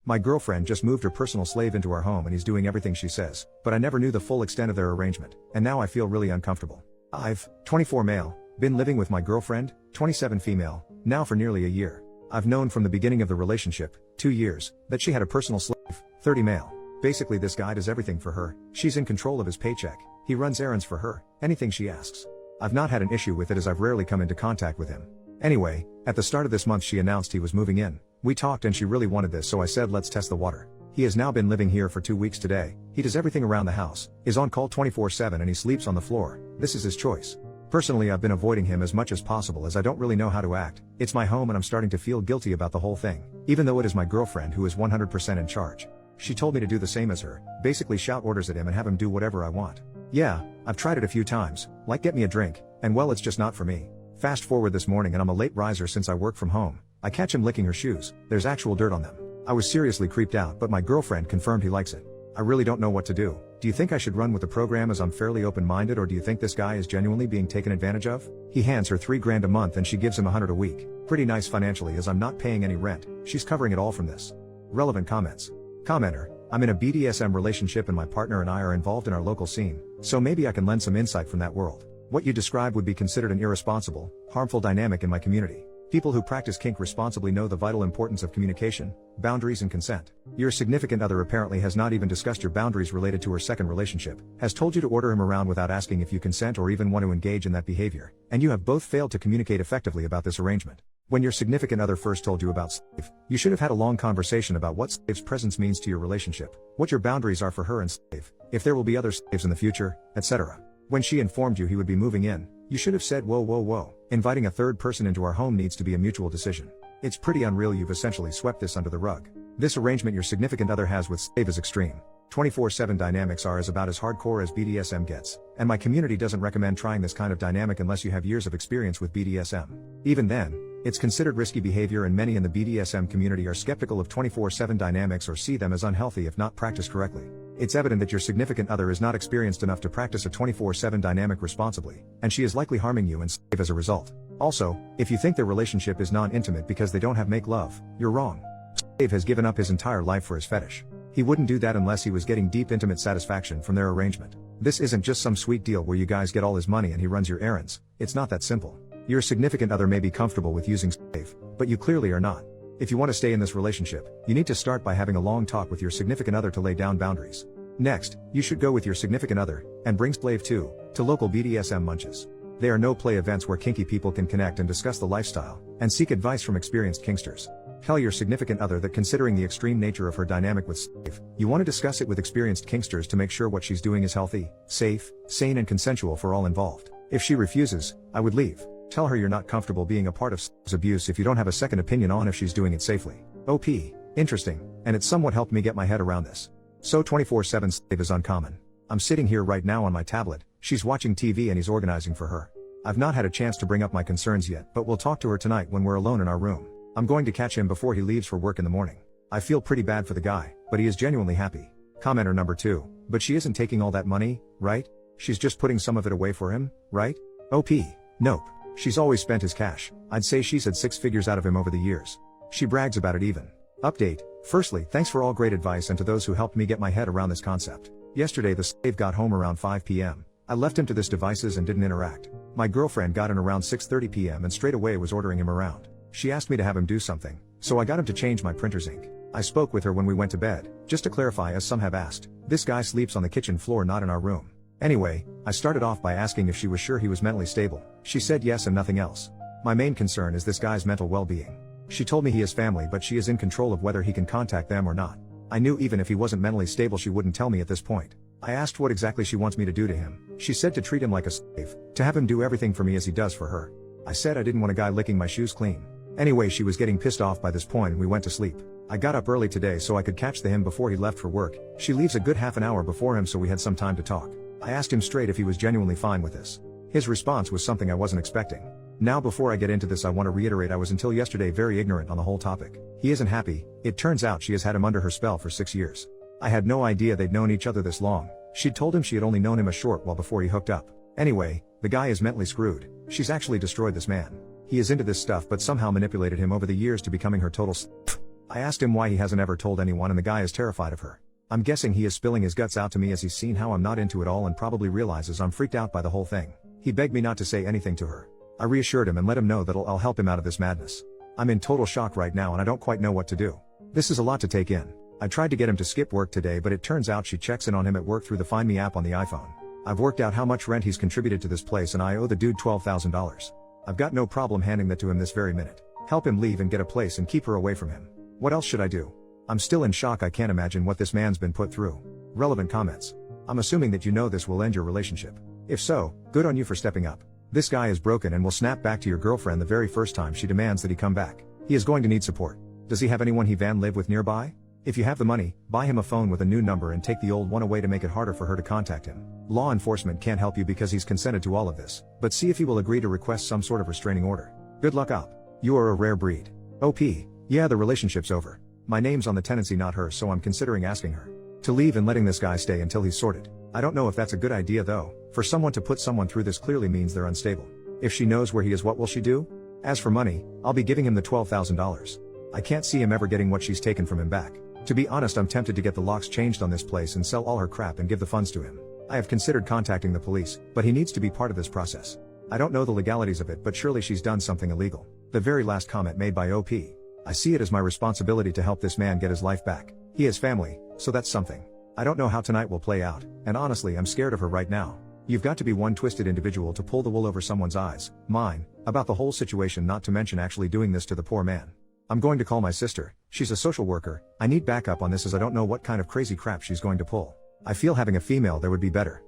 My girlfriend just moved her personal slave into our home and he's doing everything she says, but I never knew the full extent of their arrangement, and now I feel really uncomfortable. I've, 24 male, been living with my girlfriend, 27 female, now for nearly a year. I've known from the beginning of the relationship, 2 years, that she had a personal slave, 30 male. Basically this guy does everything for her, she's in control of his paycheck, he runs errands for her, anything she asks. I've not had an issue with it as I've rarely come into contact with him. Anyway, at the start of this month she announced he was moving in. We talked and she really wanted this, so I said let's test the water. He has now been living here for 2 weeks today, he does everything around the house, is on call 24/7 and he sleeps on the floor. This is his choice. Personally I've been avoiding him as much as possible as I don't really know how to act. It's my home and I'm starting to feel guilty about the whole thing, even though it is my girlfriend who is 100% in charge. She told me to do the same as her, basically shout orders at him and have him do whatever I want. Yeah, I've tried it a few times, like get me a drink, and well it's just not for me. Fast forward this morning and I'm a late riser since I work from home. I catch him licking her shoes, there's actual dirt on them. I was seriously creeped out, but my girlfriend confirmed he likes it. I really don't know what to do. Do you think I should run with the program as I'm fairly open-minded, or do you think this guy is genuinely being taken advantage of? He hands her $3 grand a month and she gives him $100 a week. Pretty nice financially as I'm not paying any rent, she's covering it all from this. Relevant comments. Commenter, I'm in a BDSM relationship and my partner and I are involved in our local scene, so maybe I can lend some insight from that world. What you describe would be considered an irresponsible, harmful dynamic in my community. People who practice kink responsibly know the vital importance of communication, boundaries and consent. Your significant other apparently has not even discussed your boundaries related to her second relationship, has told you to order him around without asking if you consent or even want to engage in that behavior, and you have both failed to communicate effectively about this arrangement. When your significant other first told you about slave, you should have had a long conversation about what slave's presence means to your relationship, what your boundaries are for her and slave, if there will be other slaves in the future, etc. When she informed you he would be moving in, you should have said whoa, inviting a third person into our home needs to be a mutual decision. It's pretty unreal you've essentially swept this under the rug. This arrangement your significant other has with slave is extreme. 24/7 dynamics are about as hardcore as BDSM gets, and my community doesn't recommend trying this kind of dynamic unless you have years of experience with BDSM. Even then, it's considered risky behavior and many in the BDSM community are skeptical of 24/7 dynamics or see them as unhealthy if not practiced correctly. It's evident that your significant other is not experienced enough to practice a 24/7 dynamic responsibly, and she is likely harming you and slave as a result. Also, if you think their relationship is non-intimate because they don't have make love, you're wrong. Slave has given up his entire life for his fetish. He wouldn't do that unless he was getting deep intimate satisfaction from their arrangement. This isn't just some sweet deal where you guys get all his money and he runs your errands. It's not that simple. Your significant other may be comfortable with using slave, but you clearly are not. If you want to stay in this relationship, you need to start by having a long talk with your significant other to lay down boundaries. Next, you should go with your significant other, and bring slave too, to local BDSM munches. They are no-play events where kinky people can connect and discuss the lifestyle, and seek advice from experienced kinksters. Tell your significant other that considering the extreme nature of her dynamic with slave, you want to discuss it with experienced kinksters to make sure what she's doing is healthy, safe, sane and consensual for all involved. If she refuses, I would leave. Tell her you're not comfortable being a part of slave's abuse if you don't have a second opinion on if she's doing it safely. OP. Interesting, and it somewhat helped me get my head around this. So 24/7 slave is uncommon. I'm sitting here right now on my tablet, she's watching TV and he's organizing for her. I've not had a chance to bring up my concerns yet, but we'll talk to her tonight when we're alone in our room. I'm going to catch him before he leaves for work in the morning. I feel pretty bad for the guy, but he is genuinely happy. Commenter number 2, but she isn't taking all that money, right? She's just putting some of it away for him, right? OP. Nope. She's always spent his cash. I'd say she's had 6 figures out of him over the years. She brags about it even. Update. Firstly, thanks for all great advice and to those who helped me get my head around this concept. Yesterday the slave got home around 5 p.m. I left him to his devices and didn't interact. My girlfriend got in around 6:30 p.m. and straight away was ordering him around. She asked me to have him do something, so I got him to change my printer's ink. I spoke with her when we went to bed, just to clarify as some have asked, this guy sleeps on the kitchen floor not in our room. Anyway, I started off by asking if she was sure he was mentally stable. She said yes and nothing else. My main concern is this guy's mental well-being. She told me he has family but she is in control of whether he can contact them or not. I knew even if he wasn't mentally stable she wouldn't tell me at this point. I asked what exactly she wants me to do to him. She said to treat him like a slave, to have him do everything for me as he does for her. I said I didn't want a guy licking my shoes clean. Anyway, she was getting pissed off by this point and we went to sleep. I got up early today so I could catch him before he left for work. She leaves a good half an hour before him so we had some time to talk. I asked him straight if he was genuinely fine with this. His response was something I wasn't expecting. Now before I get into this I want to reiterate I was until yesterday very ignorant on the whole topic. He isn't happy. It turns out she has had him under her spell for 6 years. I had no idea they'd known each other this long. She'd told him she had only known him a short while before he hooked up. Anyway, the guy is mentally screwed. She's actually destroyed this man. He is into this stuff but somehow manipulated him over the years to becoming her total slave. I asked him why he hasn't ever told anyone and the guy is terrified of her. I'm guessing he is spilling his guts out to me as he's seen how I'm not into it all and probably realizes I'm freaked out by the whole thing. He begged me not to say anything to her. I reassured him and let him know that I'll help him out of this madness. I'm in total shock right now and I don't quite know what to do. This is a lot to take in. I tried to get him to skip work today, but it turns out she checks in on him at work through the Find Me app on the iPhone. I've worked out how much rent he's contributed to this place and I owe the dude $12,000. I've got no problem handing that to him this very minute. Help him leave and get a place and keep her away from him. What else should I do? I'm still in shock. I can't imagine what this man's been put through. Relevant comments. I'm assuming that you know this will end your relationship. If so, good on you for stepping up. This guy is broken and will snap back to your girlfriend the very first time she demands that he come back. He is going to need support. Does he have anyone he van live with nearby? If you have the money, buy him a phone with a new number and take the old one away to make it harder for her to contact him. Law enforcement can't help you because he's consented to all of this, but see if he will agree to request some sort of restraining order. Good luck up. You are a rare breed. OP. Yeah, the relationship's over. My name's on the tenancy, not hers, so I'm considering asking her to leave and letting this guy stay until he's sorted. I don't know if that's a good idea though. For someone to put someone through this clearly means they're unstable. If she knows where he is, what will she do? As for money, I'll be giving him the $12,000. I can't see him ever getting what she's taken from him back. To be honest, I'm tempted to get the locks changed on this place and sell all her crap and give the funds to him. I have considered contacting the police, but he needs to be part of this process. I don't know the legalities of it, but surely she's done something illegal. The very last comment made by OP. I see it as my responsibility to help this man get his life back. He has family, so that's something. I don't know how tonight will play out, and honestly I'm scared of her right now. You've got to be one twisted individual to pull the wool over someone's eyes, mine, about the whole situation, not to mention actually doing this to the poor man. I'm going to call my sister. She's a social worker. I need backup on this as I don't know what kind of crazy crap she's going to pull. I feel having a female there would be better.